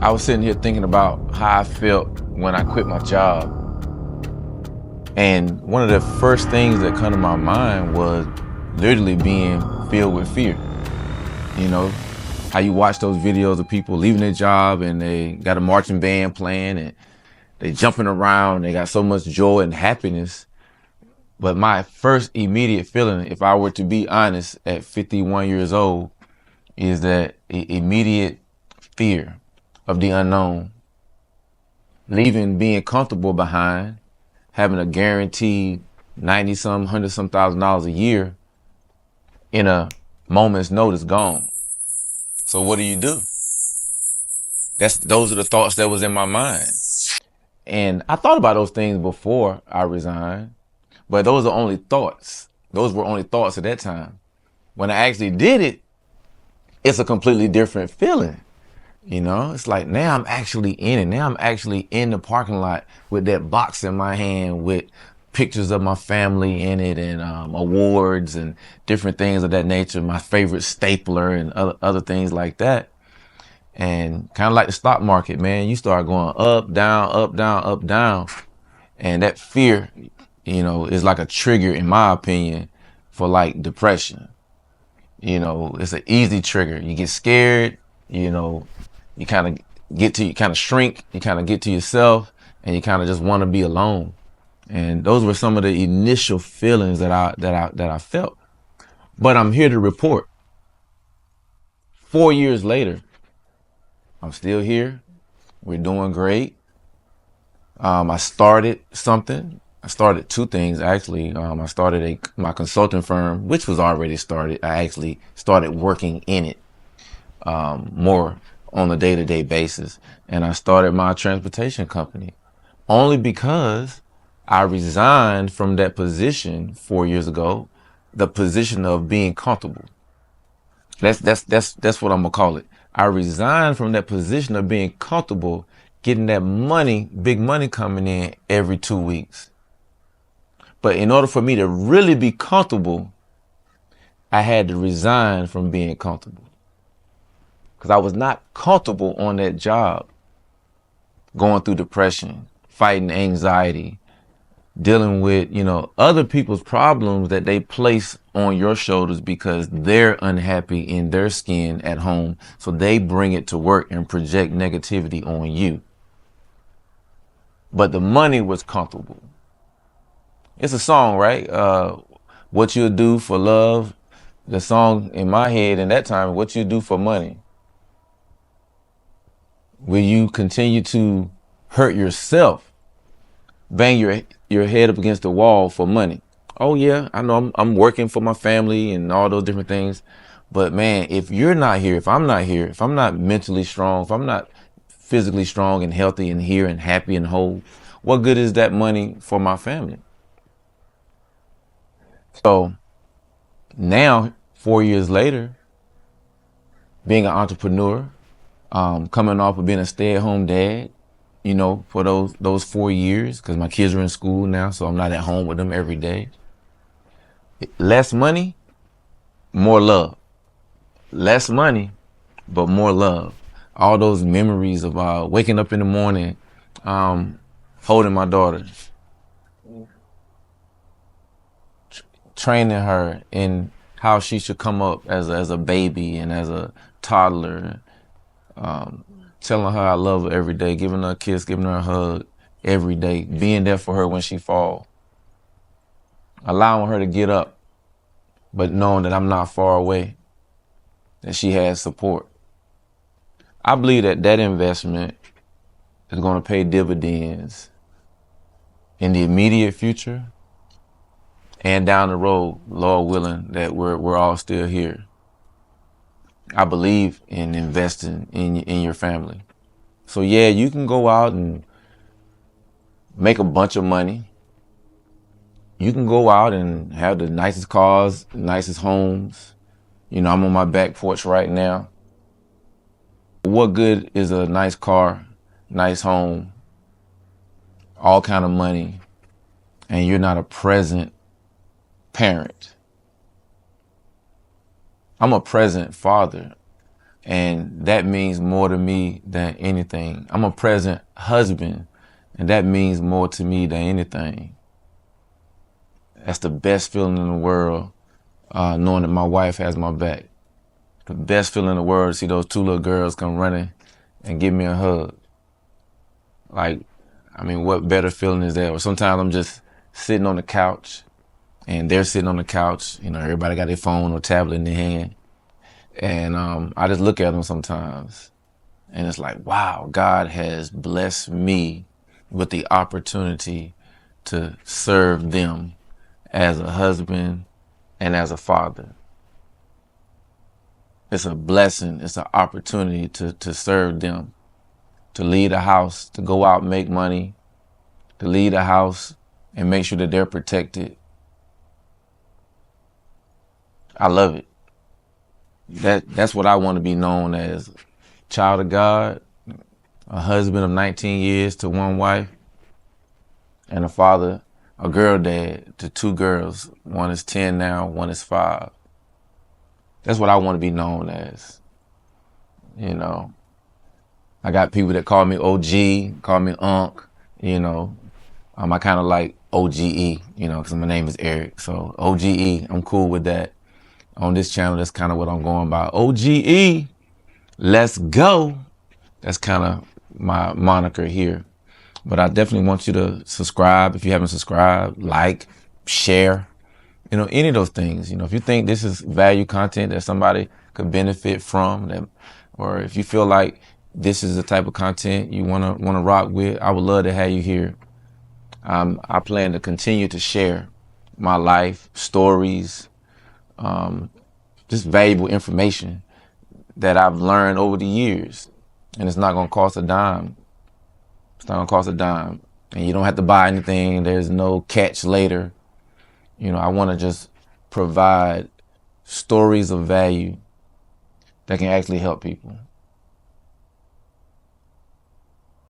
I was sitting here thinking about how I felt when I quit my job. And one of the first things that come to my mind was literally being filled with fear. You know, how you watch those videos of people leaving their job and they got a marching band playing and they jumping around, they got so much joy and happiness. But my first immediate feeling, if I were to be honest, at 51 years old, is that immediate fear of the unknown, leaving being comfortable behind, having a guaranteed 90 some, 100 some $1,000s a year in a moment's notice gone. So what do? Those are the thoughts that was in my mind. And I thought about those things before I resigned, but those are only thoughts. Those were only thoughts at that time. When I actually did it, it's a completely different feeling. You know, it's like now I'm actually in it. Now I'm actually in the parking lot with that box in my hand with pictures of my family in it and awards and different things of that nature. My favorite stapler and other things like that. And kind of like the stock market, man, you start going up, down, up, down, up, down. And that fear, you know, is like a trigger, in my opinion, for like depression. You know, it's an easy trigger. You get scared, you know, you kind of shrink, you kind of get to yourself, and you kind of just want to be alone. And those were some of the initial feelings that I felt. But I'm here to report, 4 years later, I'm still here. We're doing great. I started something. I started two things, actually. I started my consulting firm, which was already started. I actually started working in it more on a day-to-day basis. And I started my transportation company only because I resigned from that position 4 years ago, the position of being comfortable. That's what I'm gonna call it. I resigned from that position of being comfortable, getting that money, big money coming in every 2 weeks. But in order for me to really be comfortable, I had to resign from being comfortable. Because I was not comfortable on that job, going through depression, fighting anxiety, dealing with, you know, other people's problems that they place on your shoulders because they're unhappy in their skin at home. So they bring it to work and project negativity on you. But the money was comfortable. It's a song, right? What you'll do for love. The song in my head in that time, what you do for money. Will you continue to hurt yourself, bang your head up against the wall for money? Oh yeah, I know I'm working for my family and all those different things. But man, if you're not here, if I'm not here, if I'm not mentally strong, if I'm not physically strong and healthy and here and happy and whole, what good is that money for my family? So now, 4 years later, being an entrepreneur, coming off of being a stay-at-home dad, you know, for those 4 years, because my kids are in school now, so I'm not at home with them every day. Less money, more love. Less money, but more love. All those memories of waking up in the morning, holding my daughter, training her in how she should come up as a baby and as a toddler, telling her I love her every day, giving her a kiss, giving her a hug every day, being there for her when she falls, allowing her to get up, but knowing that I'm not far away, that she has support. I believe that investment is going to pay dividends in the immediate future and down the road, Lord willing, that we're all still here. I believe in investing in your family. So yeah, you can go out and make a bunch of money. You can go out and have the nicest cars, the nicest homes. You know, I'm on my back porch right now. What good is a nice car, nice home, all kind of money, and you're not a present parent? I'm a present father. And that means more to me than anything. I'm a present husband, and that means more to me than anything. That's the best feeling in the world, knowing that my wife has my back. The best feeling in the world to see those two little girls come running and give me a hug. Like, I mean, what better feeling is that? Or sometimes I'm just sitting on the couch and they're sitting on the couch. You know, everybody got their phone or tablet in their hand. And I just look at them sometimes and it's like, wow, God has blessed me with the opportunity to serve them as a husband and as a father. It's a blessing. It's an opportunity to serve them, to lead a house, to go out and make money, to lead a house and make sure that they're protected. I love it. That's what I want to be known as. Child of God, a husband of 19 years to one wife, and a father, a girl dad to two girls. One is 10 now, one is 5. That's what I want to be known as. You know, I got people that call me OG, call me Unc, you know. I kind of like OGE, you know, because my name is Eric. So OGE, I'm cool with that. On this channel, that's kind of what I'm going by. OGE, let's go. That's kind of my moniker here. But I definitely want you to subscribe if you haven't subscribed, like, share, you know, any of those things. You know, if you think this is value content that somebody could benefit from, that, or if you feel like this is the type of content you wanna rock with, I would love to have you here. I plan to continue to share my life, stories, just valuable information that I've learned over the years. And it's not gonna cost a dime. It's not gonna cost a dime. And you don't have to buy anything. There's no catch later. You know, I wanna just provide stories of value that can actually help people.